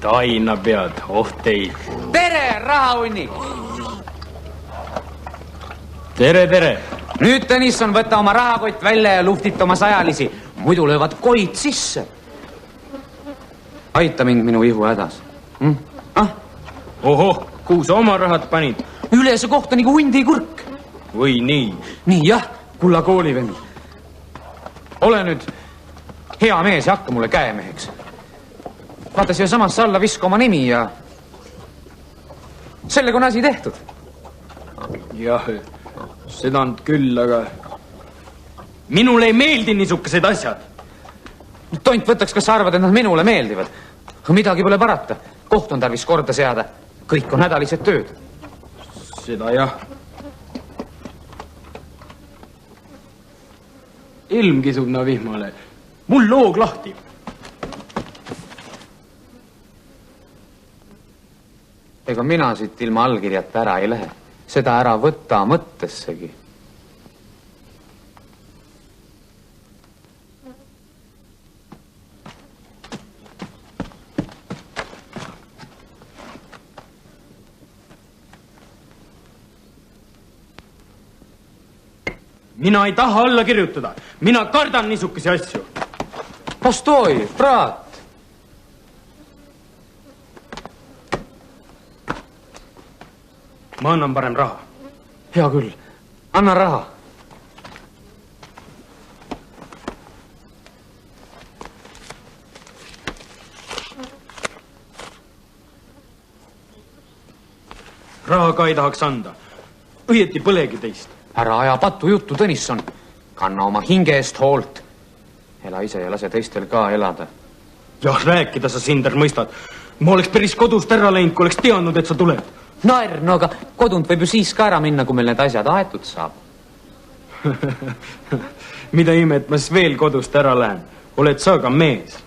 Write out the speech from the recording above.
Taina pead, teid. Tere, rahahunnik! Tere. Nüüd, Tõnisson, võta oma rahakott välja ja luhtita oma sajalisi. Muidu löövad koid sisse. Aita mind minu ihu hädas. Ohoh, kuhu sa oma rahad panid? Üle see kohta nagu hundi kurk. Või nii? Nii, jah, kulla koolivend. Ole nüüd hea mees ja hakka mulle käemeheks. Vaata siia samasse alla viska oma nimi ja sellega on asi tehtud. Jah, seda on küll, aga minule ei meeldi niisugused asjad. Tont võtaks, kas sa arvad, et nad minule meeldivad? Midagi pole parata. Koht on tarvis korda seada. Kõik on hädalised tööd. Seda jah. Ilm kisub na vihmale. Mul loog lahti. Ega mina siit ilma allkirjata ära ei lähe. Seda ära võtta mõttessegi. Mina ei taha alla kirjutada. Mina kardan niisuguse asju. Postoi, brat. Ma annan parem raha. Hea küll. Anna raha. Raha ka ei tahaks anda. Õieti põlegi teist. Ära aja patu juttu, Tõnisson. Kanna oma hinge eest hoolt. Ela ise ja lase teistel ka elada. Jah, rääkida sa, Sinder, mõistad. Ma oleks päris kodust ära läinud, kui oleks teadnud, et sa tuled. Naer, no aga kodunt võib ju siis ka ära minna, kui meil need asjad aetud saab. Mida ime, et ma siis veel kodust ära lähen? Oled sa ka mees?